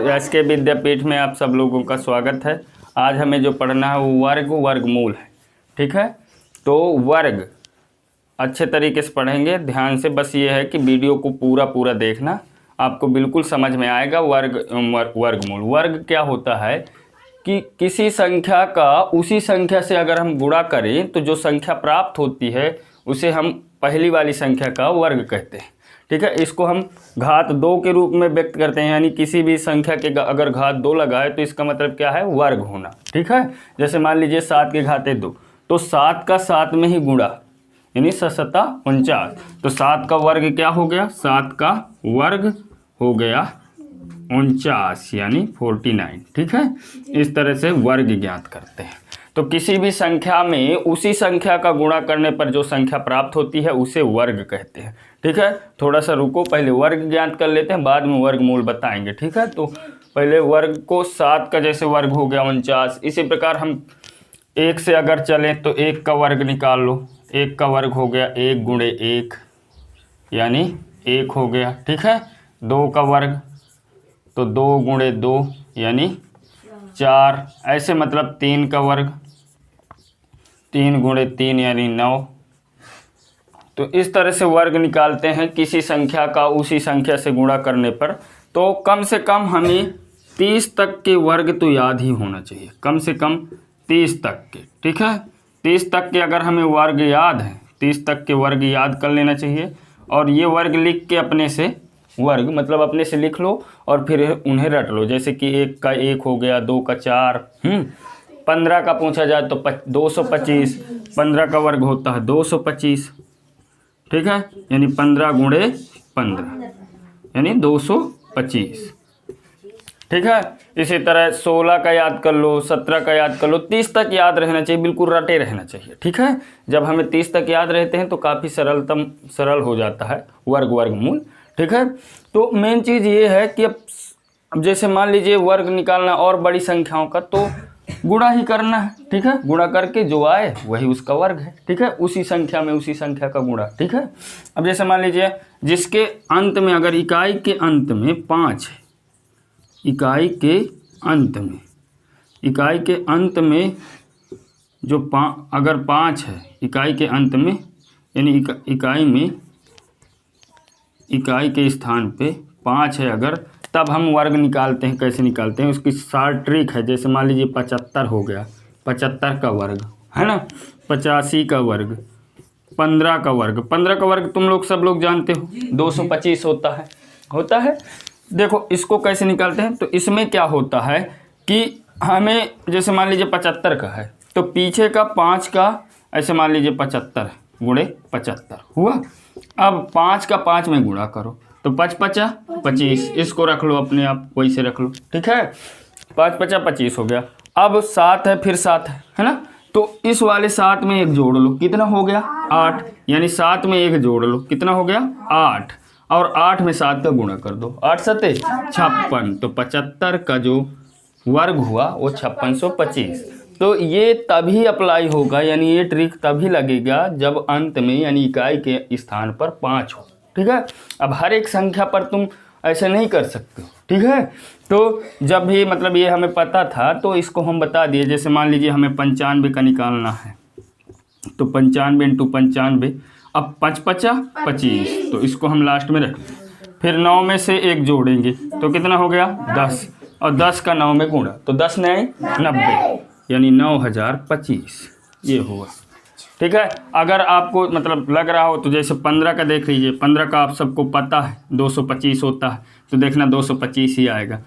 SK विद्यापीठ में आप सब लोगों का स्वागत है। आज हमें जो पढ़ना है वो वर्गमूल है। ठीक है, तो वर्ग अच्छे तरीके से पढ़ेंगे, ध्यान से। बस ये है कि वीडियो को पूरा देखना, आपको बिल्कुल समझ में आएगा। वर्गमूल, वर्ग क्या होता है कि किसी संख्या का उसी संख्या से अगर हम गुणा करें तो जो संख्या प्राप्त होती है उसे हम पहली वाली संख्या का वर्ग कहते हैं। ठीक है, इसको हम घात 2 के रूप में व्यक्त करते हैं, यानी किसी भी संख्या के अगर घात 2 लगा है तो इसका मतलब क्या है, वर्ग होना। ठीक है, जैसे मान लीजिए 7 के घाते 2, तो 7 का 7 में ही गुणा, यानी 7 49, तो 7 का वर्ग क्या हो गया, 7 का वर्ग हो गया 49 यानी 49। ठीक है, इस तरह से वर्ग ज्ञात करते हैं। तो किसी भी संख्या में उसी संख्या का गुणा करने पर जो संख्या प्राप्त होती है उसे वर्ग कहते हैं। ठीक है, थोड़ा सा रुको, पहले वर्ग ज्ञात कर लेते हैं, बाद में वर्गमूल बताएंगे। ठीक है, तो पहले वर्ग को 7 का जैसे वर्ग हो गया 49, इसी प्रकार हम 1 से अगर चलें तो 1 का वर्ग निकाल लो। 1 का वर्ग हो गया 1 गुणे 1 यानी 1 हो गया। ठीक है, 2 का वर्ग तो 2 गुणे 2 यानी 4, ऐसे मतलब 3 का वर्ग 3 गुणे 3 यानी 9। तो इस तरह से वर्ग निकालते हैं किसी संख्या का उसी संख्या से गुणा करने पर। तो कम से कम हमें 30 तक के वर्ग तो याद ही होना चाहिए, कम से कम 30 तक के। ठीक है, 30 तक के अगर हमें वर्ग याद है, 30 तक के वर्ग याद कर लेना चाहिए। और ये वर्ग लिख के अपने से, वर्ग मतलब अपने से लिख लो और फिर उन्हें रट लो। जैसे कि 1 का 1 हो गया, 2 का 4, 15 का पूछा जाए तो 225, 15 का वर्ग होता है 225। ठीक है, यानी 15 गुणे 15 यानी 225। ठीक है, इसी तरह 16 का याद कर लो, 17 का याद कर लो, 30 तक याद रहना चाहिए, बिल्कुल रटे रहना चाहिए। ठीक है, जब हमें 30 तक याद रहते हैं तो काफ़ी सरल हो जाता है वर्गमूल। ठीक है, तो मेन चीज़ ये है कि अब जैसे मान लीजिए वर्ग निकालना और बड़ी संख्याओं का तो गुणा ही करना है। ठीक है, गुणा करके जो आए वही उसका वर्ग है। ठीक है, उसी संख्या में उसी संख्या का गुणा। ठीक है, अब जैसे मान लीजिए जिसके अंत में, अगर इकाई के अंत में 5 है, इकाई के अंत में जो अगर 5 है इकाई के अंत में, यानी इकाई के स्थान पे 5 है अगर, तब हम वर्ग निकालते हैं। कैसे निकालते हैं, उसकी शार्ट ट्रिक है। जैसे मान लीजिए 75 हो गया, 75 का वर्ग है ना, 85 का वर्ग, 15 का वर्ग, 15 का वर्ग तुम लोग सब लोग जानते हो 225 होता है। देखो इसको कैसे निकालते हैं, तो इसमें क्या होता है कि हमें जैसे मान लीजिए 75 का है तो पीछे का 5 का, ऐसे मान लीजिए 75 गुणे 75 हुआ। अब 5 का 5 में गुणा करो तो 5 5 25, इसको रख लो अपने आप, वैसे रख लो। ठीक है, 5 5 25 हो गया। अब 7 है, फिर 7 है ना, तो इस वाले 7 में 1 जोड़ लो, कितना हो गया 8, यानी 7 में 1 जोड़ लो, कितना हो गया 8, और 8 में 7 का गुणा कर दो, 8 7 56, तो 75 का जो वर्ग हुआ वो 5625। तो ये तभी अप्लाई होगा, यानी ये ट्रिक तभी लगेगा जब अंत में यानी इकाई के स्थान पर 5 हो। ठीक है, अब हर एक संख्या पर तुम ऐसे नहीं कर सकते हो। ठीक है, तो जब भी मतलब ये हमें पता था तो इसको हम बता दिए। जैसे मान लीजिए हमें 95 का निकालना है तो 95 × 95, अब 5 5 25, तो इसको हम लास्ट में रख लें। फिर 9 में से 1 जोड़ेंगे तो कितना हो गया 10, और 10 का 9 में गुणा तो 10 9 90 यानी 9025 ये हुआ। ठीक है, अगर आपको मतलब लग रहा हो तो जैसे 15 का देख लीजिए, 15 का आप सबको पता है 225 होता है, तो देखना 225 ही आएगा।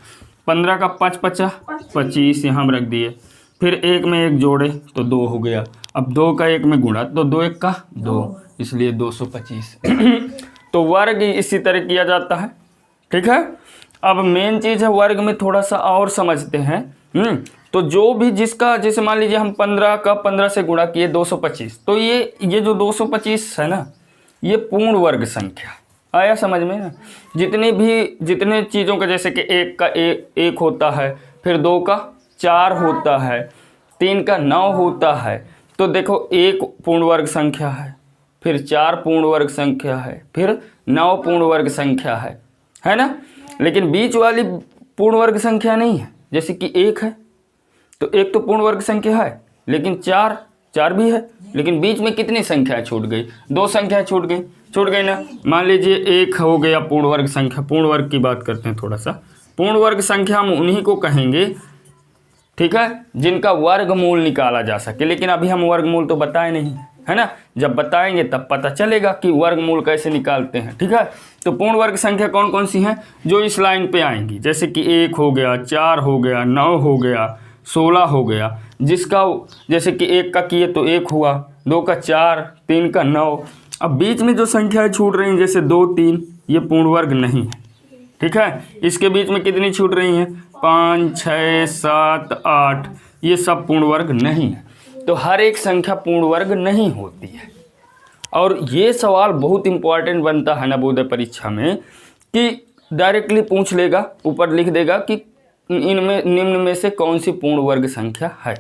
15 का 5 5 25 यहाँ हम रख दिए, फिर 1 में 1 जोड़े तो 2 हो गया। अब 2 का 1 में गुणा तो 2 1 का 2, इसलिए 225। तो वर्ग इसी तरह किया जाता है। ठीक है, अब मेन चीज़ है वर्ग में थोड़ा सा और समझते हैं। तो जो भी जिसका, जैसे मान लीजिए हम 15 का 15 से गुणा किए 225, तो ये जो 225 है ना, ये पूर्ण वर्ग संख्या आया समझ में ना। जितने चीज़ों का, जैसे कि 1 का 1 होता है, फिर 2 का 4 होता है, 3 का 9 होता है, तो देखो 1 पूर्ण वर्ग संख्या है, फिर 4 पूर्ण वर्ग संख्या है, फिर 9 पूर्ण वर्ग संख्या है ना। लेकिन बीच वाली पूर्ण वर्ग संख्या नहीं है, जैसे कि 1 है तो 1 तो पूर्ण वर्ग संख्या है, लेकिन 4 भी है, लेकिन बीच में कितनी संख्या छूट गई? 2 संख्या छूट गई ना। मान लीजिए 1 हो गया पूर्ण वर्ग संख्या। पूर्ण वर्ग की बात करते हैं थोड़ा सा। पूर्ण वर्ग संख्या हम उन्हीं को कहेंगे, ठीक है, जिनका वर्गमूल निकाला जा सके। लेकिन अभी हम वर्गमूल तो बताए नहीं, है ना। जब बताएंगे तब पता चलेगा कि वर्गमूल कैसे निकालते हैं, ठीक है। तो पूर्ण वर्ग संख्या कौन कौन सी हैं जो इस लाइन पे आएंगी? जैसे कि 1 हो गया, 4 हो गया, 9 हो गया, 16 हो गया। जिसका जैसे कि 1 का किए तो 1 हुआ, 2 का 4, 3 का 9। अब बीच में जो संख्याएं छूट रही हैं जैसे 2, 3, ये पूर्ण वर्ग नहीं है, ठीक है। इसके बीच में कितनी छूट रही हैं? 5, 6, 7, 8, ये सब पूर्ण वर्ग नहीं है। तो हर एक संख्या पूर्ण वर्ग नहीं होती है। और ये सवाल बहुत इंपॉर्टेंट बनता है नवोदय परीक्षा में कि डायरेक्टली पूछ लेगा, ऊपर लिख देगा कि इनमें निम्न में से कौन सी पूर्ण वर्ग संख्या है,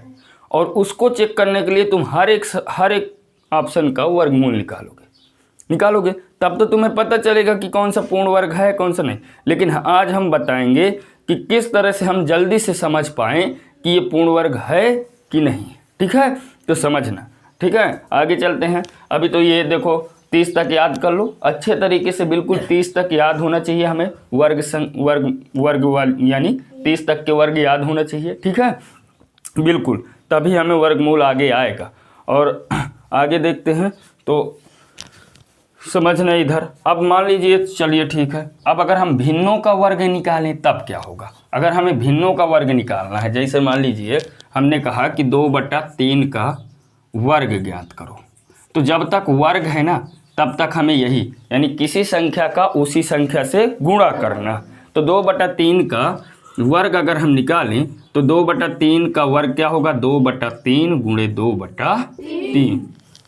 और उसको चेक करने के लिए तुम हर एक ऑप्शन का वर्गमूल निकालोगे तब तो तुम्हें पता चलेगा कि कौन सा पूर्ण वर्ग है कौन सा नहीं। लेकिन आज हम बताएंगे कि किस तरह से हम जल्दी से समझ पाएँ कि ये पूर्ण वर्ग है कि नहीं, ठीक है। तो समझना, ठीक है। आगे चलते हैं। अभी तो ये देखो 30 तक याद कर लो अच्छे तरीके से, बिल्कुल 30 तक याद होना चाहिए हमें। वर्ग यानी 30 तक के वर्ग याद होना चाहिए, ठीक है, बिल्कुल, तभी हमें वर्गमूल आगे आएगा। और आगे देखते हैं तो समझना इधर। अब मान लीजिए, चलिए ठीक है, अब अगर हम भिन्नों का वर्ग निकालें तब क्या होगा? अगर हमें भिन्नों का वर्ग निकालना है, जैसे मान लीजिए हमने कहा कि 2/3 का वर्ग ज्ञात करो, तो जब तक वर्ग है ना तब तक हमें यही, यानी किसी संख्या का उसी संख्या से गुणा करना। तो 2/3 का वर्ग अगर हम निकालें तो 2/3 का वर्ग क्या होगा? 2/3 गुणे 2/3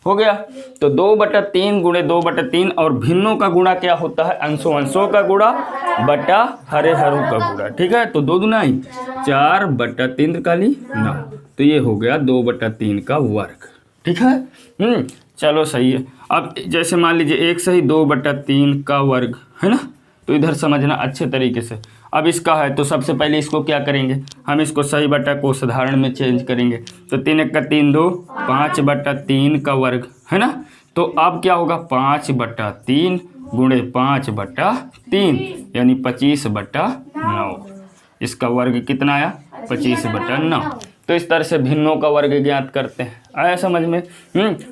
हो गया। तो 2/3 गुणे 2/3, और भिन्नों का गुणा क्या होता है? अंशों का गुणा बटा हरे हरों का गुणा, ठीक है। तो 2 दूना 4/3 का 9, तो ये हो गया 2/3 का वर्ग, ठीक है। चलो सही है। अब जैसे मान लीजिए 1 सही 2/3 का वर्ग है ना, तो इधर समझना अच्छे तरीके से। अब इसका है तो सबसे पहले इसको क्या करेंगे? हम इसको सही बटा को साधारण में चेंज करेंगे। तो 3 1 का 3 2, 5/3 का वर्ग है ना। तो अब क्या होगा? 5/3 गुणे 5/3 यानी 25/9। इसका वर्ग कितना आया? 25/9। तो इस तरह से भिन्नों का वर्ग ज्ञात करते हैं। आया समझ में?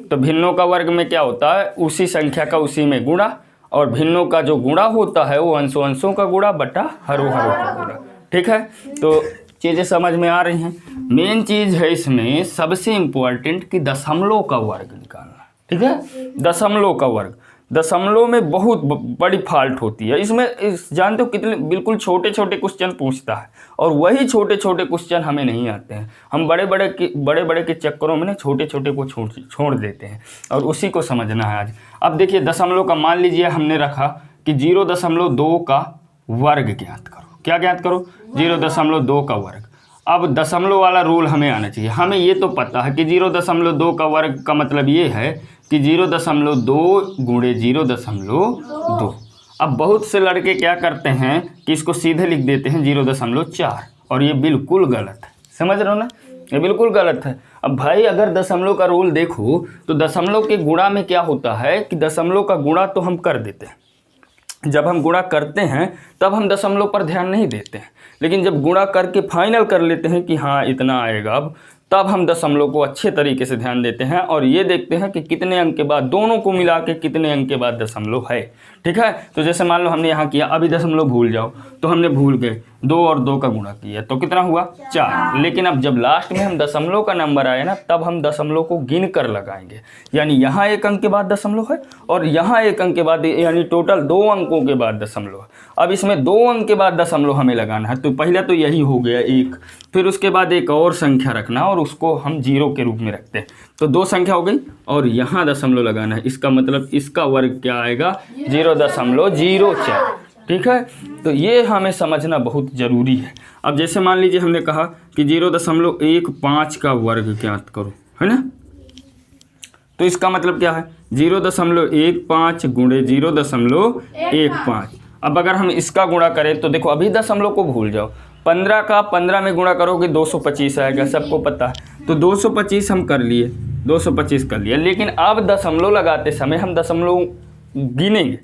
तो भिन्नों का वर्ग में क्या होता है? उसी संख्या का उसी में गुणा, और भिन्नों का जो गुणा होता है वो अंशों का गुणा बटा हरों का गुणा, ठीक है। तो चीज़ें समझ में आ रही हैं। मेन चीज़ है इसमें सबसे इम्पोर्टेंट कि दशमलव का वर्ग निकालना, ठीक है। दशमलव का वर्ग, दशमलव में बहुत बड़ी फॉल्ट होती है इसमें। जानते हो कितने बिल्कुल छोटे छोटे क्वेश्चन पूछता है, और वही छोटे छोटे क्वेश्चन हमें नहीं आते हैं। हम बड़े बड़े के चक्करों में ना छोटे छोटे को छोड़ देते हैं, और उसी को समझना है आज। अब देखिए दशमलव का मान लीजिए हमने रखा कि 0.2 का वर्ग ज्ञात करो। क्या ज्ञात करो? 0.2 का वर्ग। अब दशमलव वाला रूल हमें आना चाहिए। हमें ये तो पता है कि 0.2 का वर्ग का मतलब ये है कि 0.2 गुणे 0.2। अब बहुत से लड़के क्या करते हैं कि इसको सीधे लिख देते हैं 0.4, और ये बिल्कुल गलत है। समझ रहे हो ना? ये बिल्कुल गलत है। अब भाई अगर दशमलव का रूल देखो तो दशमलव के गुणा में क्या होता है कि दशमलव का गुणा तो हम कर देते हैं। जब हम गुणा करते हैं तब हम दशमलव पर ध्यान नहीं देते हैं, लेकिन जब गुणा करके फाइनल कर लेते हैं कि हाँ इतना आएगा, अब तब हम दशमलव को अच्छे तरीके से ध्यान देते हैं, और ये देखते हैं कि कितने अंक के बाद, दोनों को मिला के कितने अंक के बाद दशमलव है, ठीक है। तो जैसे मान लो हमने यहाँ किया, अभी दशमलव भूल जाओ तो हमने भूल गए 2 और 2 का गुणा किया तो कितना हुआ? 4। लेकिन अब जब लास्ट में हम दशमलव का नंबर आए ना तब हम दशमलव को गिन कर लगाएंगे, यानी यहाँ 1 अंक के बाद दशमलव है और यहाँ 1 अंक के बाद, यानी टोटल 2 अंकों के बाद दशमलव है। अब इसमें 2 अंक के बाद दशमलव हमें लगाना है, तो पहले तो यही हो गया 1, फिर उसके बाद एक और संख्या रखना और उसको हम 0 के रूप में रखते हैं, तो 2 संख्या हो गई और यहाँ दशमलव लगाना है। इसका मतलब इसका वर्ग क्या आएगा? 0.04, ठीक है। तो ये हमें समझना बहुत ज़रूरी है। अब जैसे मान लीजिए हमने कहा कि 0.15 का वर्ग ज्ञात करो, है ना। तो इसका मतलब क्या है? 0.15 गुणे 0.15, अब अगर हम इसका गुणा करें तो देखो अभी दशमलव को भूल जाओ, 15 का 15 में गुणा करोगे 225 आएगा, सबको पता है। तो 225 हम कर लिए, 225 कर लिया, लेकिन अब दशमलव लगाते समय हम दशमलव गिनेंगे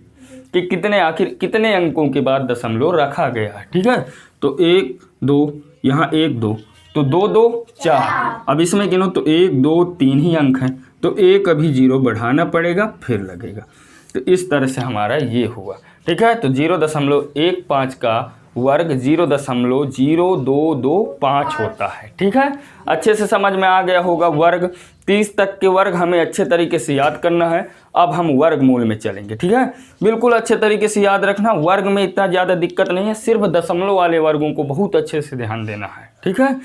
कि कितने आखिर कितने अंकों के बाद दशमलव रखा गया है, ठीक है। तो 1 2 यहाँ 1 2, तो 2 2 4, अब इसमें गिनो तो 1 2 3 ही अंक हैं, तो एक अभी 0 बढ़ाना पड़ेगा फिर लगेगा। तो इस तरह से हमारा ये हुआ, ठीक है। तो 0.15 का वर्ग 0.0225 होता है, ठीक है। अच्छे से समझ में आ गया होगा। वर्ग 30 तक के वर्ग हमें अच्छे तरीके से याद करना है। अब हम वर्गमूल में चलेंगे, ठीक है। बिल्कुल अच्छे तरीके से याद रखना, वर्ग में इतना ज़्यादा दिक्कत नहीं है, सिर्फ दशमलव वाले वर्गों को बहुत अच्छे से ध्यान देना है, ठीक है।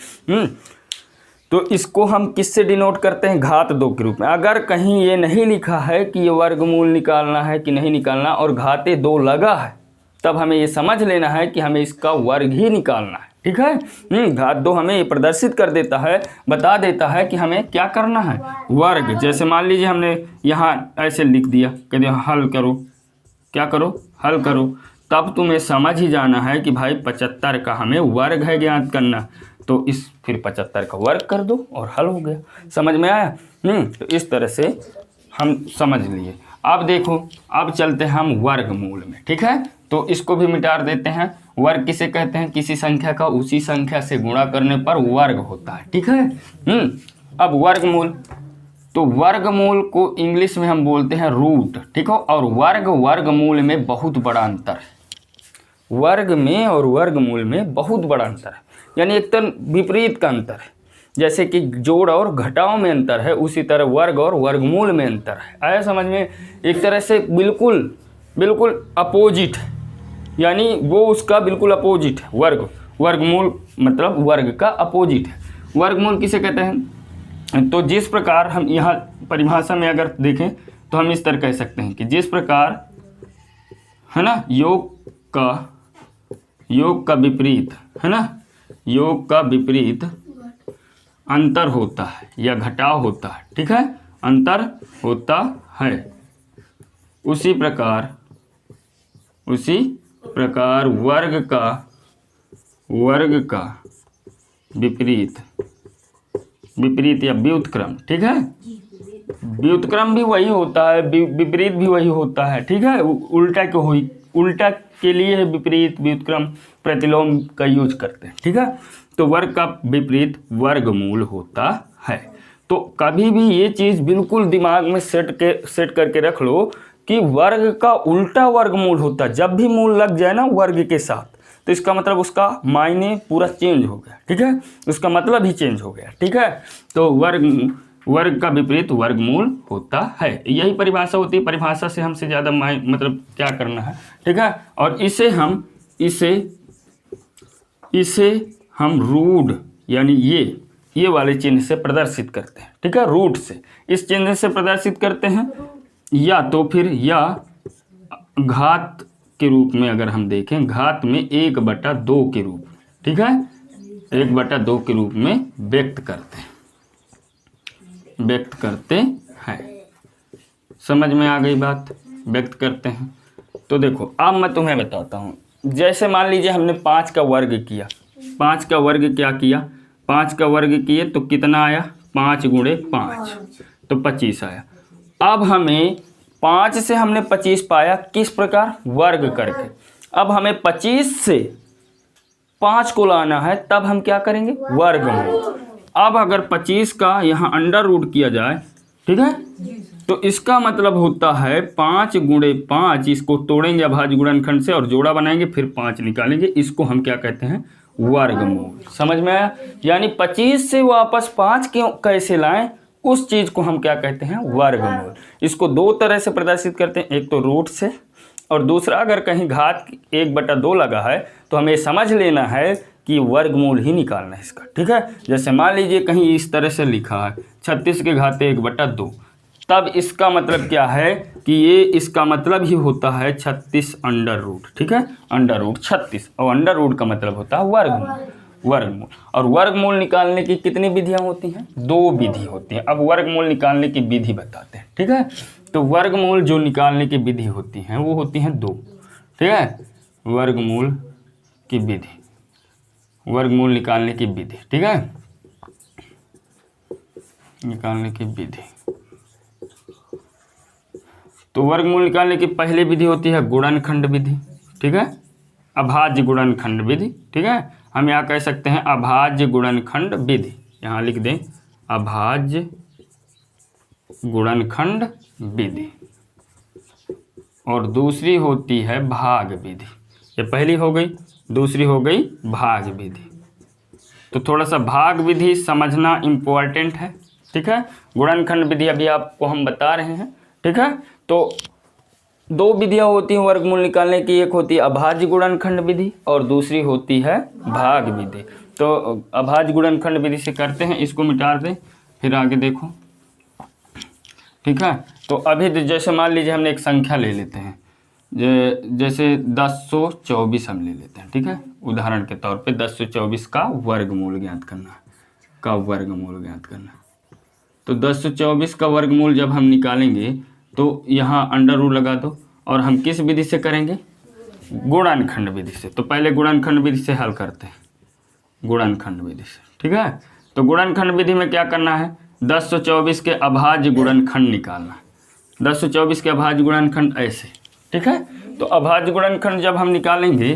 तो इसको हम किससे डिनोट करते हैं? घात 2 के रूप में। अगर कहीं ये नहीं लिखा है कि ये वर्गमूल निकालना है कि नहीं निकालना और घाते 2 लगा है, तब हमें ये समझ लेना है कि हमें इसका वर्ग ही निकालना है, ठीक है। घात 2 हमें ये प्रदर्शित कर देता है, बता देता है कि हमें क्या करना है, वर्ग। जैसे मान लीजिए हमने यहाँ ऐसे लिख दिया, कहते हल करो, क्या करो, हल करो, तब तुम्हें समझ ही जाना है कि भाई 75 का हमें वर्ग है ज्ञात करना, तो इस फिर 75 का वर्ग कर दो और हल हो गया। समझ में आया? तो इस तरह से हम समझ लिए। अब देखो, अब चलते हैं हम वर्गमूल में, ठीक है। तो इसको भी मिटा देते हैं। वर्ग किसे कहते हैं? किसी संख्या का उसी संख्या से गुणा करने पर वर्ग होता है, ठीक है। अब वर्गमूल, तो वर्गमूल को इंग्लिश में हम बोलते हैं रूट, ठीक है। और वर्गमूल में बहुत बड़ा अंतर है। वर्ग में और वर्गमूल में बहुत बड़ा अंतर है, यानी एक तरह विपरीत का अंतर है। जैसे कि जोड़ और घटाव में अंतर है, उसी तरह वर्ग और वर्गमूल में अंतर है। आया समझ में? एक तरह से बिल्कुल अपोजिट है, यानी वो उसका बिल्कुल अपोजिट है। वर्गमूल मतलब वर्ग का अपोजिट है। वर्गमूल किसे कहते हैं? तो जिस प्रकार हम यहाँ परिभाषा में अगर देखें तो हम इस तरह कह सकते हैं कि जिस प्रकार है ना योग का विपरीत है ना, योग का विपरीत अंतर होता है या घटाव होता है, ठीक है, अंतर होता है, उसी प्रकार वर्ग का विपरीत या व्युत्क्रम, ठीक है। व्युत्क्रम भी वही होता है, विपरीत भी वही होता है, ठीक है। उल्टा के लिए विपरीत, व्युत्क्रम, प्रतिलोम का यूज करते हैं, ठीक है। तो वर्ग का विपरीत वर्गमूल होता है। तो कभी भी ये चीज़ बिल्कुल दिमाग में सेट करके रख लो कि वर्ग का उल्टा वर्गमूल होता है। जब भी मूल लग जाए ना वर्ग के साथ, तो इसका मतलब उसका मायने पूरा चेंज हो गया, ठीक है, उसका मतलब ही चेंज हो गया, ठीक है। तो वर्ग का विपरीत वर्गमूल होता है, यही परिभाषा होती है। परिभाषा से हमसे ज़्यादा मतलब क्या करना है, ठीक है। और इसे हम रूट यानी ये वाले चिन्ह से प्रदर्शित करते हैं, ठीक है। रूट से इस चिन्ह से प्रदर्शित करते हैं, या तो फिर या घात के रूप में अगर हम देखें, घात में 1/2 के रूप में, ठीक है, 1/2 के रूप में व्यक्त करते हैं। समझ में आ गई बात? व्यक्त करते हैं। तो देखो अब मैं तुम्हें बताता हूँ। जैसे मान लीजिए हमने 5 का वर्ग किया, 5 का वर्ग क्या किया, 5 का वर्ग किए तो कितना आया, 5 × 5 तो 25 आया। अब हमें 5 से हमने 25 पाया, किस प्रकार? वर्ग करके। अब हमें 25 से 5 को लाना है, तब हम क्या करेंगे? वर्गमूल। अब अगर 25 का यहाँ अंडर रूट किया जाए, ठीक है, तो इसका मतलब होता है 5 × 5, इसको तोड़ेंगे अभाज्य गुणनखंड से और जोड़ा बनाएंगे, फिर 5 निकालेंगे, इसको हम क्या कहते हैं? वर्गमूल। समझ में आया? यानी 25 से वापस 5 क्यों कैसे लाएं, उस चीज को हम क्या कहते हैं? वर्गमूल। इसको 2 तरह से प्रदर्शित करते हैं, एक तो रूट से, और दूसरा अगर कहीं घात 1/2 लगा है तो हमें समझ लेना है कि वर्गमूल ही निकालना है इसका, ठीक है। जैसे मान लीजिए कहीं इस तरह से लिखा है 36 के घात 1/2, तब इसका मतलब क्या है कि ये इसका मतलब ही होता है 36 अंडर रूट, ठीक है, अंडर रूट 36, और अंडर रूट का मतलब होता है वर्गमूल। और वर्गमूल निकालने की कितनी विधियां होती हैं? 2 विधि होती हैं। अब वर्गमूल निकालने की विधि बताते हैं, ठीक है। तो वर्गमूल जो निकालने की विधि होती हैं वो होती हैं 2, ठीक है। वर्गमूल की विधि, वर्गमूल निकालने की विधि, ठीक है, निकालने की विधि। तो वर्गमूल निकालने की पहली विधि होती है गुणनखंड विधि, ठीक है, अभाज्य गुणनखंड विधि, ठीक है। हम यहाँ कह सकते हैं अभाज्य गुणनखंड विधि, यहाँ लिख दें अभाज्य गुणनखंड विधि। और दूसरी होती है भाग विधि, ये पहली हो गई, दूसरी हो गई भाग विधि। तो थोड़ा सा भाग विधि समझना इम्पोर्टेंट है, ठीक है। गुणनखंड विधि अभी आपको हम बता रहे हैं, ठीक है। तो दो विधियां होती हैं वर्गमूल निकालने की, एक होती है अभाज्य गुणनखंड विधि और दूसरी होती है भाग विधि। तो अभाज्य गुणनखंड विधि से करते हैं, इसको मिटा दें, फिर आगे देखो, ठीक है। तो अभी जैसे मान लीजिए हमने एक संख्या ले लेते हैं, जैसे 1024 हम ले लेते हैं, ठीक है, उदाहरण के तौर पे 1024 का वर्गमूल ज्ञात करना है, का वर्गमूल ज्ञात करना है। तो 1024 का वर्गमूल जब हम निकालेंगे तो यहाँ अंडर रूट लगा दो, और हम किस विधि से करेंगे, गुणनखंड विधि से। तो पहले गुणनखंड विधि से हल करते हैं, गुणनखंड विधि से, ठीक है। तो गुणनखंड विधि में क्या करना है, 1024 के अभाज्य गुणनखंड निकालना है। 1024 के अभाज्य गुणनखंड ऐसे, ठीक है। तो अभाज्य गुणनखंड जब हम निकालेंगे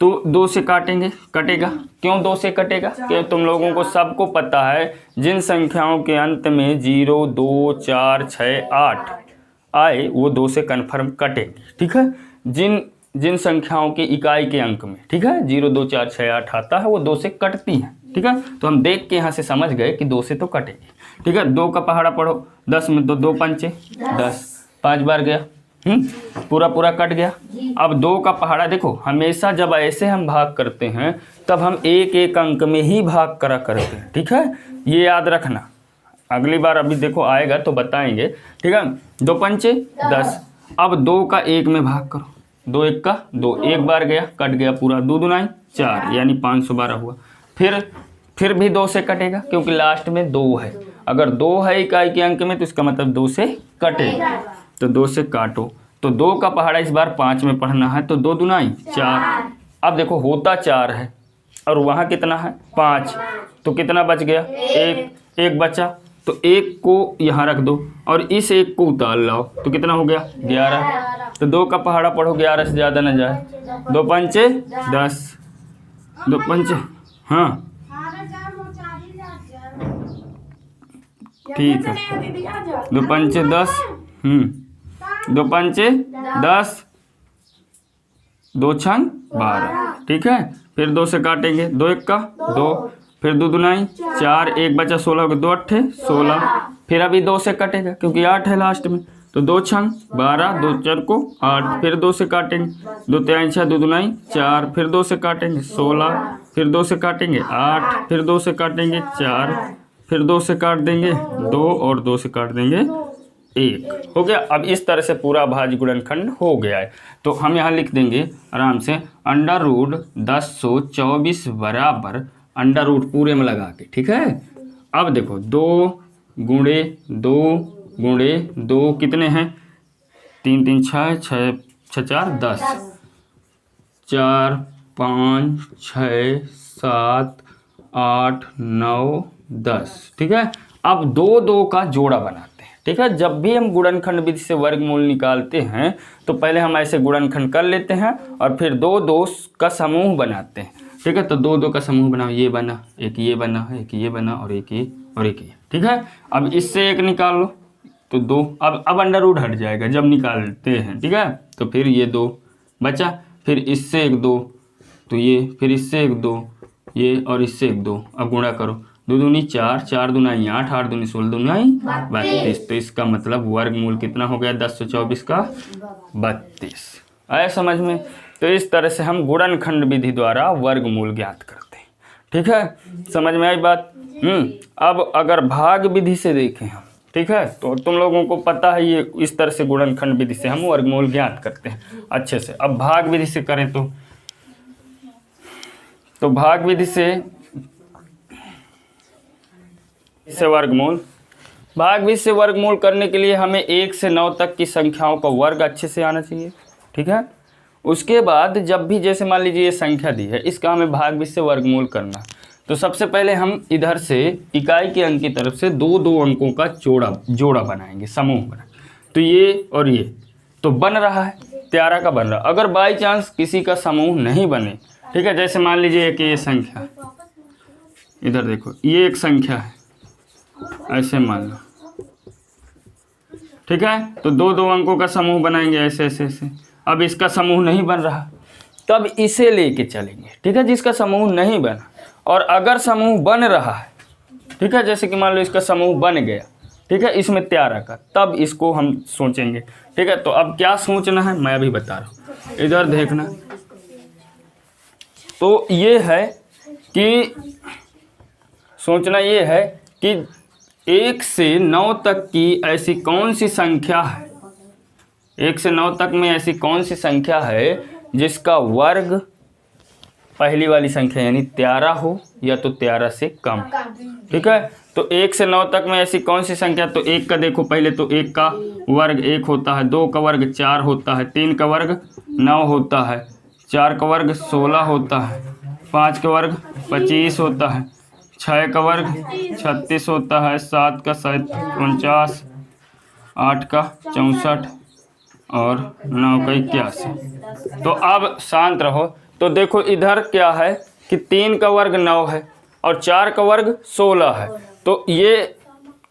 तो 2 से काटेंगे, कटेगा, क्यों 2 से कटेगा, क्यों तुम लोगों को सबको पता है जिन संख्याओं के अंत में 0, 2, 4, 6, 8 आए वो 2 से कन्फर्म कटेंगे, ठीक है। जिन संख्याओं के इकाई के अंक में, ठीक है, 0, 2, 4, 6, 8 आता है वो 2 से कटती हैं, ठीक है। तो हम देख के यहाँ से समझ गए कि 2 से तो कटेगी, ठीक है। 2 का पहाड़ा पढ़ो, 10 में 2 पंचे 10, 5 बार गया, पूरा कट गया। अब 2 का पहाड़ा देखो, हमेशा जब ऐसे हम भाग करते हैं तब हम एक एक अंक में ही भाग करा करते हैं, ठीक है, ये याद रखना। अगली बार अभी देखो आएगा तो बताएंगे, ठीक है। 2 पंचे 10, अब 2 का 1 में भाग करो, 2 1 का 2, एक बार गया कट गया पूरा, 2 दूनाई 4 यानी 512 हुआ। फिर भी 2 से कटेगा क्योंकि लास्ट में 2 है, अगर 2 है इकाई के अंक में तो इसका मतलब 2 से कटेगा, तो 2 से काटो। तो 2 का पहाड़ा इस बार 5 में पढ़ना है, तो 2 दूनाई 4। अब देखो होता 4 है और वहाँ कितना है 5, तो कितना बच गया, एक बचा, तो 1 को यहाँ रख दो और इस 1 को उतार लाओ, तो कितना हो गया 11। तो 2 का पहाड़ा पढ़ो, 11 से ज़्यादा न जाए, 2 पंचे 10, 2 पंचे, हाँ ठीक है, 2 पंचे 10, 2 पंचे 10, 2 छंग 12, ठीक है। फिर 2 से काटेंगे, 2 1 का 2, फिर 2 दूनाई 4, 1 बचा 16, 2 8 16, फिर अभी 2 से कटेगा क्योंकि 8 है लास्ट में, तो 2 छंग 12, 2 4 को 8, फिर 2 से काटेंगे, 2 3 6, 2 दूनाई 4, फिर 2 से काटेंगे 16, फिर 2 से काटेंगे 8, फिर 2 से काटेंगे 4, फिर 2 से काट देंगे 2 और 2 से काट देंगे 1, हो गया। अब इस तरह से पूरा अभाज्य गुणनखंड हो गया है। तो हम यहाँ लिख देंगे आराम से अंडर रूट 1024 बराबर अंडर रूट पूरे में लगा के, ठीक है। अब देखो 2 गुणे 2 गुणे 2 कितने हैं, 3 3 6 6 6 4 10, 4 5 6 7 8 9 10, ठीक है। अब 2 2 का जोड़ा बनाते हैं, ठीक है। जब भी हम गुणनखंड विधि से वर्गमूल निकालते हैं तो पहले हम ऐसे गुणनखंड कर लेते हैं और फिर 2 2 का समूह बनाते हैं, ठीक है। तो 2 2 का समूह बनाओ, ये बना, एक ये बना, एक ये बना और एक ये और एक ये, ठीक है। अब इससे एक निकाल लो तो 2, अब अंडर रूट हट जाएगा जब निकालते हैं, ठीक है। तो फिर ये 2 बचा, फिर इससे एक 2, तो ये, फिर इससे एक 2, ये और इससे एक 2, अब गुणा करो, 2 दूनी 4, 4 दूनाई 8, 8 दूनी 16, दूनाई 32, तो इसका मतलब वर्गमूल कितना हो गया 1024 का 32। आया समझ में। तो इस तरह से हम गुणनखंड विधि द्वारा वर्गमूल ज्ञात करते हैं, ठीक है, समझ में आई बात। अब अगर भाग विधि से देखें हम, ठीक है, तो तुम लोगों को पता है ये इस तरह से गुणनखंड विधि से हम वर्गमूल ज्ञात करते हैं अच्छे से। अब भाग विधि से करें तो भाग विधि से वर्गमूल, भाग विधि से वर्गमूल करने के लिए हमें 1 से 9 तक की संख्याओं का वर्ग अच्छे से आना चाहिए, ठीक है। उसके बाद जब भी जैसे मान लीजिए ये संख्या दी है, इसका हमें भाग से वर्गमूल करना, तो सबसे पहले हम इधर से इकाई के अंक की तरफ से दो दो अंकों का जोड़ा बनाएंगे, समूह बनाएंगे। तो ये और ये तो बन रहा है, 13 का बन रहा है। अगर बाई चांस किसी का समूह नहीं बने, ठीक है, जैसे मान लीजिए कि ये संख्या, इधर देखो ये एक संख्या है, ऐसे मान लो, ठीक है, तो दो दो अंकों का समूह बनाएंगे ऐसे ऐसे ऐसे। अब इसका समूह नहीं बन रहा, तब इसे लेके चलेंगे, ठीक है, जिसका समूह नहीं बना। और अगर समूह बन रहा है, ठीक है, जैसे कि मान लो इसका समूह बन गया, ठीक है, इसमें 13 का, तब इसको हम सोचेंगे, ठीक है। तो अब क्या सोचना है मैं अभी बता रहा हूँ, इधर देखना। तो ये है कि सोचना ये है कि 1 से 9 तक की ऐसी कौन सी संख्या है, 1 से 9 तक में ऐसी कौन सी संख्या है जिसका वर्ग पहली वाली संख्या यानी 13 हो या तो 13 से कम, ठीक है। तो 1 से 9 तक में ऐसी कौन सी संख्या, तो 1 का देखो पहले, तो 1 का वर्ग 1 होता है, 2 का वर्ग 4 होता है, 3 का वर्ग 9 होता है, 4 का वर्ग 16 होता है, 5 का वर्ग 25 होता है, 6 का वर्ग 36 होता है, 7 का 49, 8 का 64 और 9 का 81। तो अब शांत रहो। तो देखो इधर क्या है कि 3 का वर्ग 9 है और 4 का वर्ग 16 है। तो ये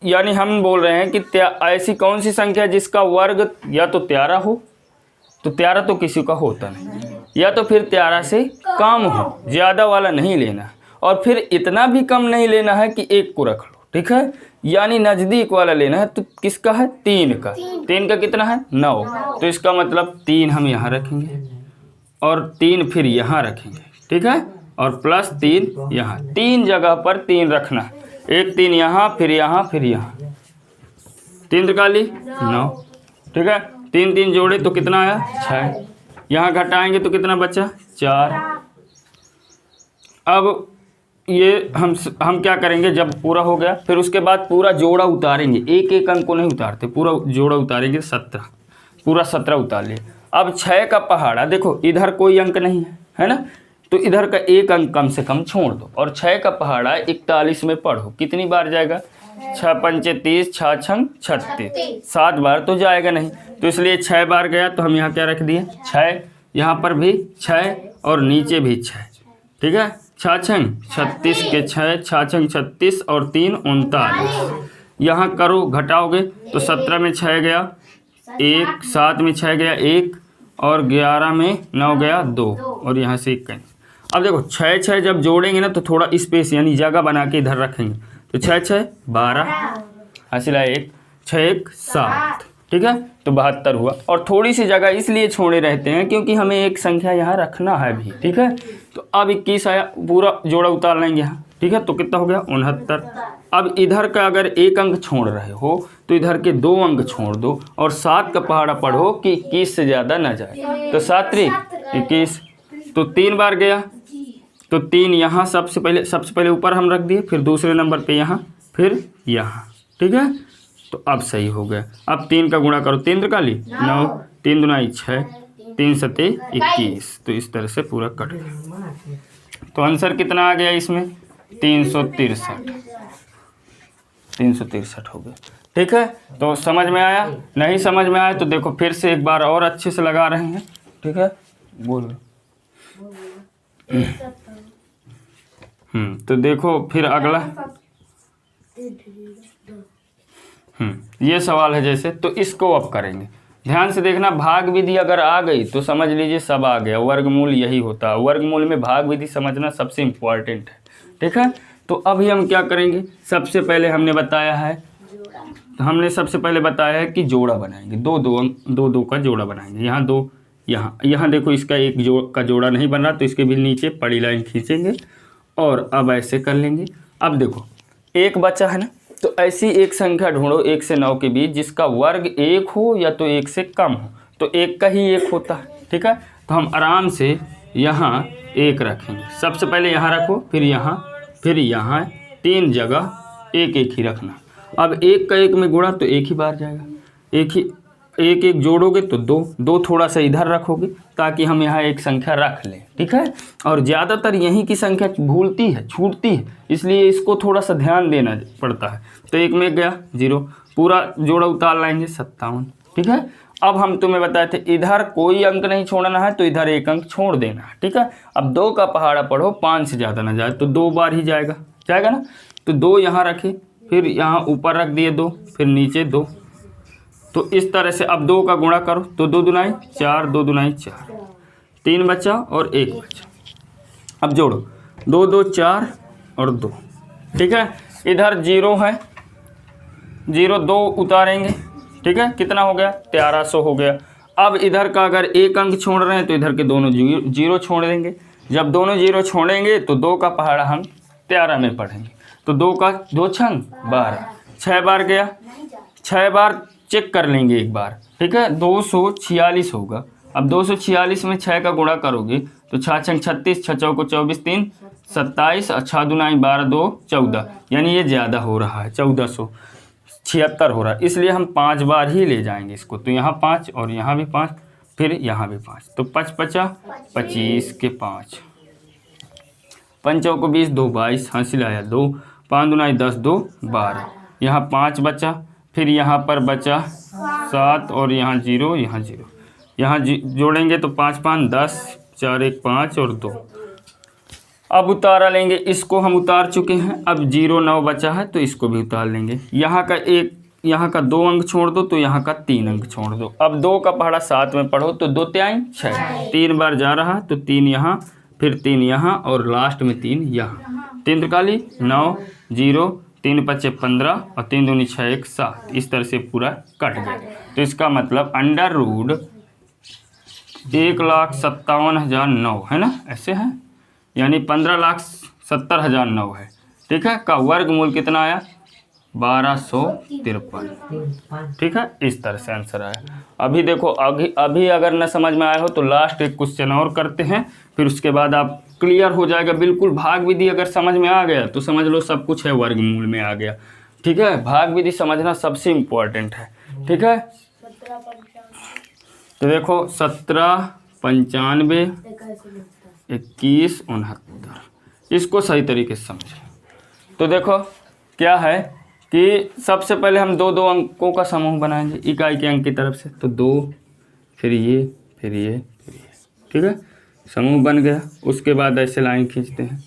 यानी हम बोल रहे हैं कि ऐसी कौन सी संख्या जिसका वर्ग या तो 13 हो, तो 13 तो किसी का होता नहीं, या तो फिर 13 से कम हो, ज़्यादा वाला नहीं लेना, और फिर इतना भी कम नहीं लेना है कि 1 को रख लो, ठीक है, यानी नज़दीक वाला लेना है। तो किसका है, 3 का, 3 का कितना है 9, तो इसका मतलब 3 हम यहाँ रखेंगे और 3 फिर यहाँ रखेंगे, ठीक है, और प्लस 3 यहाँ, 3 जगह पर 3 रखना, एक 3 यहाँ फिर यहाँ फिर यहाँ, 3 त्रिकाली 9, ठीक है, 3 3 जोड़े तो कितना आया 6, यहाँ घटाएंगे तो कितना बचा 4। अब ये हम क्या करेंगे, जब पूरा हो गया फिर उसके बाद पूरा जोड़ा उतारेंगे, एक एक अंक को नहीं उतारते, पूरा जोड़ा उतारेंगे 17, पूरा 17 उतार लिए। अब 6 का पहाड़ा देखो, इधर कोई अंक नहीं है ना, तो इधर का एक अंक कम से कम छोड़ दो, और 6 का पहाड़ा 41 में पढ़ो, कितनी बार जाएगा, 6 पंचे 30, 6 छंग 36, 7 बार तो जाएगा नहीं, तो इसलिए 6 बार गया। तो हम यहाँ क्या रख दिए 6, यहाँ पर भी 6 और नीचे भी 6, ठीक है, 6 छंग 36 के 6, 6 छंग 36 और 3 39, यहाँ करो घटाओगे तो 17 में 6 गया 1, 7 में 6 गया 1 और 11 में 9 गया 2 और यहाँ से 1। अब देखो 6 6 जब जोड़ेंगे ना तो थोड़ा स्पेस यानी जगह बना के इधर रखेंगे, तो 6 6 12 हासिल है 1, 6 1 7, ठीक है, तो 72 हुआ। और थोड़ी सी जगह इसलिए छोड़े रहते हैं क्योंकि हमें एक संख्या यहाँ रखना है भी, ठीक है। तो अब 21 आया, पूरा जोड़ा उतार लेंगे यहाँ, ठीक है, तो कितना हो गया 69। अब इधर का अगर एक अंक छोड़ रहे हो तो इधर के 2 अंक छोड़ दो और 7 का पहाड़ा पढ़ो कि 21 से ज़्यादा ना जाए, तो 7 3 21, तो 3 बार गया, तो 3 यहाँ सबसे पहले ऊपर हम रख दिए, फिर दूसरे नंबर पे यहाँ, फिर यहाँ, ठीक है। तो अब सही हो गया। अब 3 का गुणा करो, 3 त्रिकाली 9, 3 दूना 6, 3 सते 21, तो इस तरह से पूरा कट गया। तो आंसर कितना आ गया इसमें 363 हो गया, ठीक है। तो समझ में आया, नहीं समझ में आया तो देखो फिर से एक बार और अच्छे से लगा रहे हैं, ठीक है, बोलो। तो देखो फिर अगला ये सवाल है जैसे, तो इसको अब करेंगे, ध्यान से देखना। भाग विधि अगर आ गई तो समझ लीजिए सब आ गया, वर्गमूल यही होता है, वर्गमूल में भाग विधि समझना सबसे इम्पोर्टेंट है, ठीक है। तो अभी हम क्या करेंगे, सबसे पहले हमने बताया है, सबसे पहले बताया है कि जोड़ा बनाएंगे, दो का जोड़ा बनाएंगे, यहाँ 2, यहाँ देखो इसका एक का जोड़ा नहीं बन रहा तो इसके भी नीचे पड़ी लाइन खींचेंगे और अब ऐसे कर लेंगे। अब देखो एक बचा है ना, तो ऐसी एक संख्या ढूंढो 1 से 9 के बीच जिसका वर्ग 1 हो या तो 1 से कम हो, तो 1 का ही 1 होता है, ठीक है। तो हम आराम से यहाँ 1 रखेंगे, सबसे पहले यहाँ रखो, फिर यहाँ 3 जगह 1 1 ही रखना। अब 1 का 1 में गुणा तो 1 ही बार जाएगा, एक एक जोड़ोगे तो दो, दो थोड़ा सा इधर रखोगे ताकि हम यहाँ एक संख्या रख लें, ठीक है। और ज़्यादातर यहीं की संख्या भूलती है, छूटती है, इसलिए इसको थोड़ा सा ध्यान देना पड़ता है। तो एक में गया 0, पूरा जोड़ा उतार लाएंगे 57, ठीक है। अब हम तुम्हें बताए थे इधर कोई अंक नहीं छोड़ना है, तो इधर एक अंक छोड़ देना है, ठीक है। अब 2 का पहाड़ा पढ़ो, 5 से ज़्यादा ना जाए, तो 2 बार ही जाएगा ना। तो 2 यहाँ रखे, फिर यहाँ ऊपर रख दिए 2, फिर नीचे 2। तो इस तरह से अब 2 का गुणा करो, तो 2 दूनाई 4, 2 दूनाई 4, 3 बचा और 1 बचा। अब जोड़ो 2 2 4 और 2, ठीक है। इधर 0 है, 0 2 उतारेंगे, ठीक है। कितना हो गया? 1300 हो गया। अब इधर का अगर एक अंक छोड़ रहे हैं तो इधर के दोनों 0 छोड़ देंगे। जब दोनों 0 छोड़ेंगे तो 2 का पहाड़ा हम 13 में पढ़ेंगे। तो 2 का 2 छंग 12, 6 बार गया, 6 बार चेक कर लेंगे एक बार, ठीक है। 246 होगा। अब 246 में 6 का गुणा करोगे तो 6 छंग 36, 6 चौको 24, 3 27 और 6 दुनाई 12, 2 14, यानी ये ज़्यादा हो रहा है, 1476 हो रहा है, इसलिए हम 5 बार ही ले जाएंगे इसको। तो यहाँ 5 और यहाँ भी 5, फिर यहाँ भी 5, तो 5 पचा 25 के 5, 5 चौको 20, 2 22, हासिल लाया 2, 5 दुनाई 10, 2 12, यहाँ 5 बचा, फिर यहाँ पर बचा 7 और यहाँ 0, यहाँ 0, यहाँ जोड़ेंगे तो 5 5 10, 4 1 5 और 2। अब उतारा लेंगे, इसको हम उतार चुके हैं। अब 0 9 बचा है तो इसको भी उतार लेंगे। यहाँ का 2 अंक छोड़ दो तो यहाँ का 3 अंक छोड़ दो। अब 2 का पहाड़ा 7 में पढ़ो तो 2 3 6, 3 बार जा रहा तो 3 यहाँ, फिर 3 यहाँ और लास्ट में 3 यहाँ। 3 त्रिकाली 9, 0, 3 पच्चे 15 और 3 दूनी 6 1 7। इस तरह से पूरा कट गया। तो इसका मतलब अंडर रूट 1,57,009 है ना, ऐसे है, यानी 15,70,009 है, ठीक है। का वर्गमूल कितना आया? 1253, ठीक है। इस तरह से आंसर आया। अभी देखो, अभी अगर न समझ में आया हो तो लास्ट एक क्वेश्चन और करते हैं, फिर उसके बाद आप क्लियर हो जाएगा बिल्कुल। भाग विधि अगर समझ में आ गया तो समझ लो सब कुछ है, वर्गमूल में आ गया, ठीक है। भाग विधि समझना सबसे इम्पोर्टेंट है, ठीक है। तो देखो 17 95 21 69, इसको सही तरीके से समझें। तो देखो क्या है कि सबसे पहले हम 2 2 अंकों का समूह बनाएंगे इकाई के अंक की तरफ से। तो 2, फिर ये, फिर ये, फिर ये, ठीक है। समूह बन गया। उसके बाद ऐसे लाइन खींचते हैं।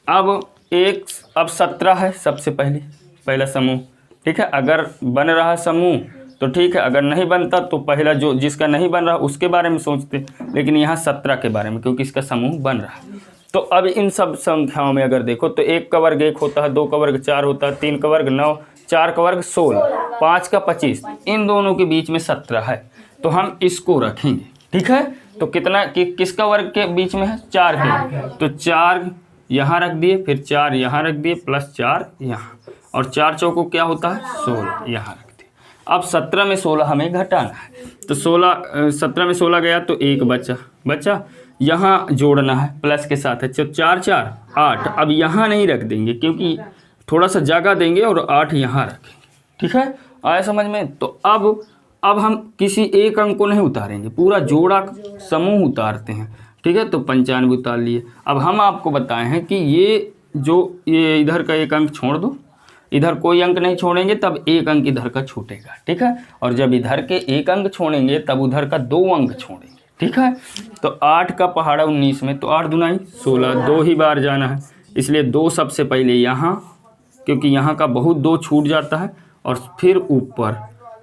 अब 17 है सबसे पहला समूह, ठीक है। अगर बन रहा समूह तो ठीक है, अगर नहीं बनता तो पहला जो जिसका नहीं बन रहा उसके बारे में सोचते, लेकिन यहाँ 17 के बारे में, क्योंकि इसका समूह बन रहा है। तो अब इन सब संख्याओं में अगर देखो तो 1 का वर्ग 1 होता है, 2 का वर्ग 4 होता है, 3 का वर्ग 9, 4 का वर्ग 16, 5 का 25, इन दोनों के बीच में 17 है। तो हम इसको रखेंगे, ठीक है। तो कितना किसका वर्ग के बीच में है? 4 के। तो 4 यहाँ रख दिए, फिर 4 यहाँ रख दिए, प्लस 4 यहाँ, और 4 चौको क्या होता है? 16 यहाँ रख दिए। अब 17 में 16 हमें घटाना है। तो 17 में 16 गया तो 1 बचा, यहाँ जोड़ना है प्लस के साथ है। 4 4 8। अब यहाँ नहीं रख देंगे क्योंकि थोड़ा सा जगह देंगे और 8 यहाँ रखेंगे, ठीक है। आया समझ में? तो अब हम किसी एक अंक को नहीं उतारेंगे, पूरा जोड़ा समूह उतारते हैं, ठीक है। तो 95 उतार लिए। अब हम आपको बताए हैं कि ये इधर का एक अंक छोड़ दो, इधर कोई अंक नहीं छोड़ेंगे तब एक अंक इधर का छूटेगा, ठीक है। और जब इधर के एक अंक छोड़ेंगे तब उधर का 2 अंक छोड़ेंगे, ठीक है। तो 8 का पहाड़ा 19 में, तो 8 दुनाई 16, 2 ही बार जाना है, इसलिए 2 सबसे पहले यहाँ, क्योंकि यहाँ का बहुत 2 छूट जाता है, और फिर ऊपर,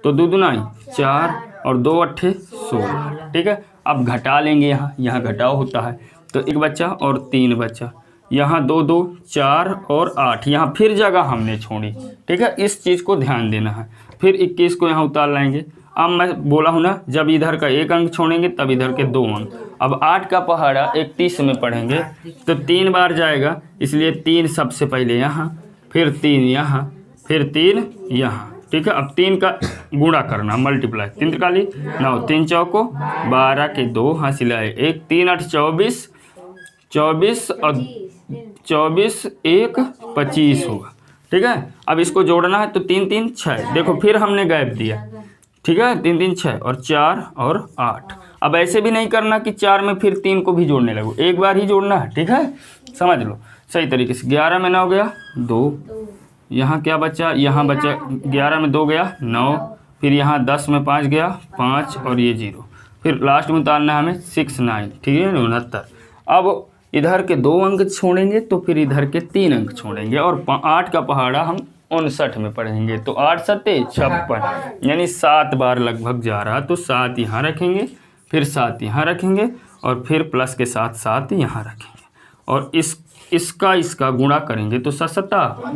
तो 2 दुनाई 4 और 2 अट्ठे 16, ठीक है। अब घटा लेंगे, यहाँ घटाव होता है, तो 1 बचा और 3 बचा, यहाँ 2 2 4 और 8, यहाँ फिर जगह हमने छोड़ी, ठीक है। इस चीज़ को ध्यान देना है। फिर 21 को यहाँ उतार लाएंगे। अब मैं बोला हूँ ना, जब इधर का एक अंक छोड़ेंगे तब इधर के 2 अंक। अब 8 का पहाड़ा 31 में पढ़ेंगे तो 3 बार जाएगा, इसलिए 3 सबसे पहले यहाँ, फिर 3 यहाँ, फिर 3 यहाँ, ठीक है। अब 3 का गुणा करना, मल्टीप्लाई, 3 त्रिकाली 9, 3 चौको 12 के 2, हासिल आए 1, 3 8 24, 24 और 24 1 25 होगा, ठीक है। अब इसको जोड़ना है तो 3 3 6, देखो फिर हमने गैप दिया, ठीक है, 3 3 6 और 4 और 8। अब ऐसे भी नहीं करना कि 4 में फिर 3 को भी जोड़ने लगो, एक बार ही जोड़ना है। ठीक है, समझ लो सही तरीके से। 11 में 9 गया 2, यहाँ क्या बचा, यहाँ बचा 11 में 2 गया 9, फिर यहाँ 10 में 5 गया 5 और ये 0, फिर लास्ट में उतारना है हमें 6 9। ठीक है, 69। अब इधर के 2 अंक छोड़ेंगे तो फिर इधर के 3 अंक छोड़ेंगे और 8 का पहाड़ा हम 59 में पढ़ेंगे। तो 8 सत्ते 56, यानी 7 बार लगभग जा रहा। तो 7 यहाँ रखेंगे, फिर 7 यहाँ रखेंगे और फिर प्लस के साथ 7 यहाँ रखेंगे और इसका गुणा करेंगे तो 7 7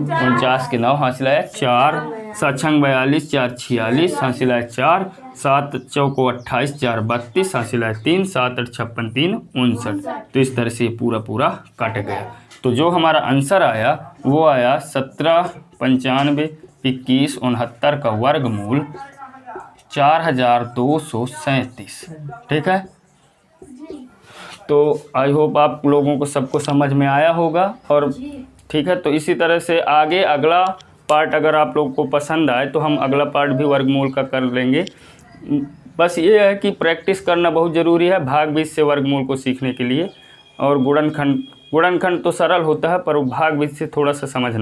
49 के 9 हासिल आया 4, 7 छंग 42, 4 46 हासिल आया 4, 7 चौको 28, 4 32 हासिल आया 3, 7 8 56 3 59। तो इस तरह से पूरा कट गया। तो जो हमारा आंसर आया वो आया 17 95 21 69 का वर्गमूल 4237। ठीक है, तो आई होप आप लोगों को सबको समझ में आया होगा। और ठीक है, तो इसी तरह से आगे अगला पार्ट अगर आप लोग को पसंद आए तो हम अगला पार्ट भी वर्गमूल का कर लेंगे। बस ये है कि प्रैक्टिस करना बहुत ज़रूरी है भाग बीज से वर्गमूल को सीखने के लिए। और गुणनखंड तो सरल होता है पर भाग बीज से थोड़ा सा समझना